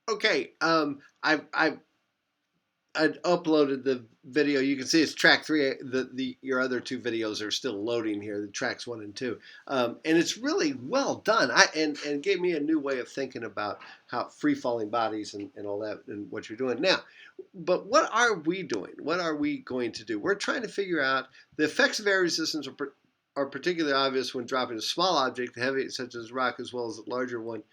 Okay, I uploaded the video. You can see it's track three. The your other two videos are still loading here. The tracks one and two, and it's really well done. And gave me a new way of thinking about how free falling bodies and all that and what you're doing now. But what are we doing? What are we going to do? We're trying to figure out the effects of air resistance are particularly obvious when dropping a small object, heavy such as rock, as well as a larger one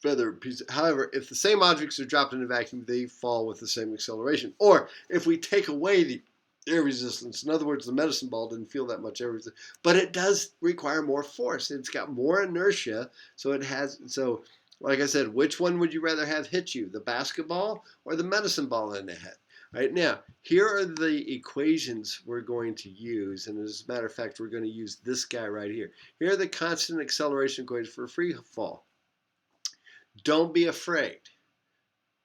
feather piece. However, if the same objects are dropped in a vacuum, they fall with the same acceleration. Or if we take away the air resistance, in other words, the medicine ball didn't feel that much air resistance, but it does require more force. It's got more inertia, so it has. So, like I said, which one would you rather have hit you, the basketball or the medicine ball in the head? Right now, here are the equations we're going to use, and as a matter of fact, we're going to use this guy right here. Here are the constant acceleration equations for free fall. Don't be afraid.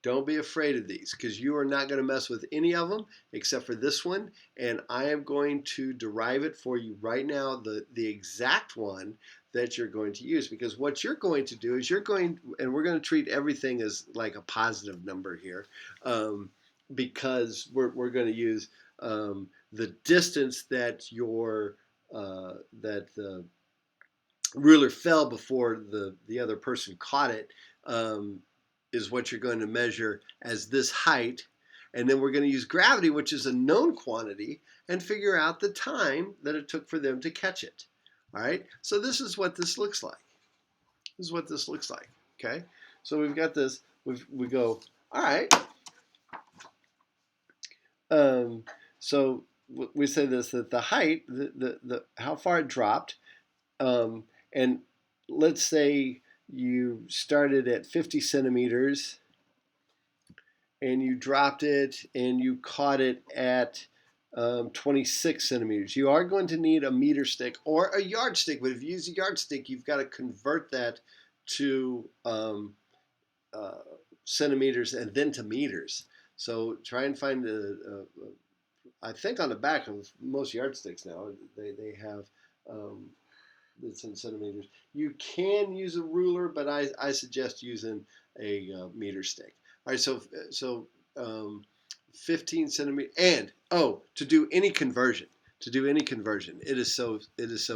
Don't be afraid of these because you are not going to mess with any of them except for this one. And I am going to derive it for you right now, the exact one that you're going to use. Because what you're going to do is and we're going to treat everything as like a positive number here because we're going to use the distance that that the ruler fell before the other person caught it is what you're going to measure as this height. And then we're going to use gravity, which is a known quantity, and figure out the time that it took for them to catch it. All right, so this is what this looks like. This is what this looks like, okay? So we've got this, we go, all right. So we say this, that the height, how far it dropped, and let's say you started at 50 centimeters and you dropped it and you caught it at 26 centimeters. You are going to need a meter stick or a yardstick, but if you use a yardstick, you've got to convert that to centimeters and then to meters. So try and find I think on the back of most yardsticks now, they have it's in centimeters. You can use a ruler, but I suggest using a meter stick. All right, so 15 centimeters. And to do any conversion, it is so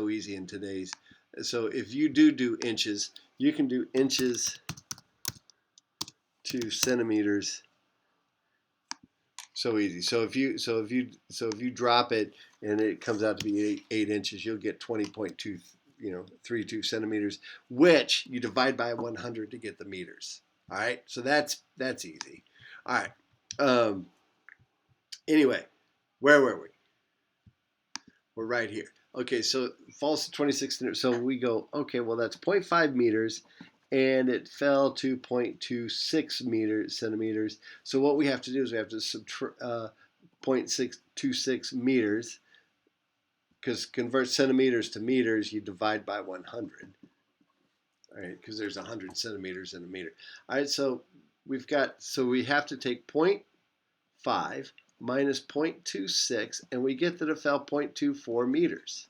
easy in today's. So if you do inches, you can do inches to centimeters. So easy. So if you drop it and it comes out to be 8 inches, you'll get 20.2 32 centimeters, which you divide by 100 to get the meters. All right, so that's easy. All right. Anyway, where were we? We're right here. Okay, so falls to 26. So we go, okay, well, that's 0.5 meters, and it fell to 0.26 centimeters. So what we have to do is we have to subtract 0.626 meters, because convert centimeters to meters, you divide by 100. All right, because there's 100 centimeters in a meter. All right, so we have to take 0.5 minus 0.26, and we get that it fell 0.24 meters.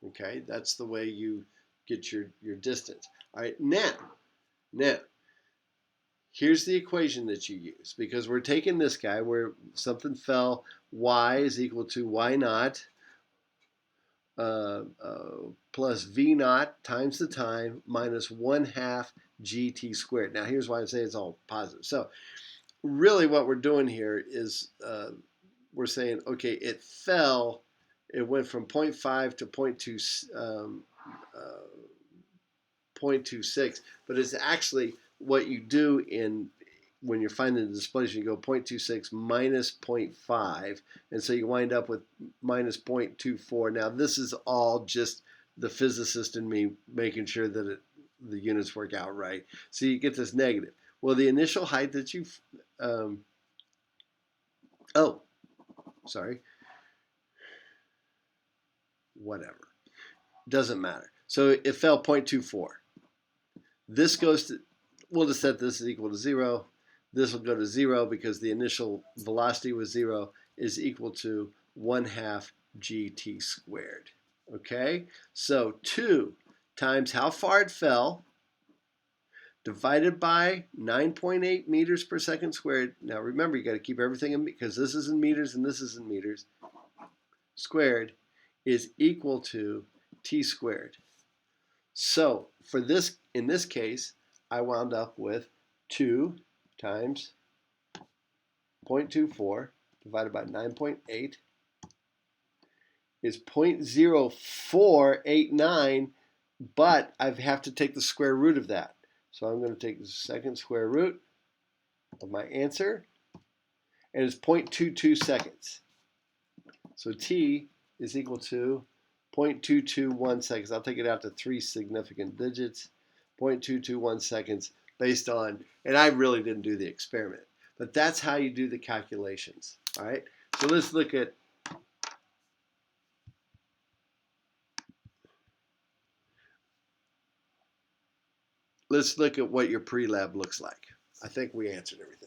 Okay, that's the way you get your distance. All right, now, here's the equation that you use, because we're taking this guy where something fell, y is equal to y naught plus v naught times the time minus 1/2 gt squared. Now here's why I say it's all positive. So really what we're doing here is we're saying, okay, it went from 0.5 to 0.26, but it's actually what you do when you're finding the displacement, you go 0.26 minus 0.5, and so you wind up with minus 0.24. Now, this is all just the physicist in me making sure that the units work out right. So you get this negative. Well, the initial height that you, whatever, doesn't matter. So it fell 0.24. This goes to, we'll just set this as equal to 0. This will go to 0 because the initial velocity was 0, is equal to 1/2 gt squared. Okay, so 2 times how far it fell divided by 9.8 meters per second squared. Now remember, you got to keep everything in, because this is in meters and this is in meters, squared is equal to t squared. So for this, in this case, I wound up with 2 times 0.24 divided by 9.8 is 0.0489, but I have to take the square root of that. So I'm going to take the second square root of my answer, and it's 0.22 seconds. So t is equal to 0.221 seconds. I'll take it out to 3 significant digits, 0.221 seconds based on, and I really didn't do the experiment, but that's how you do the calculations. All right, so let's look at what your pre-lab looks like. I think we answered everything.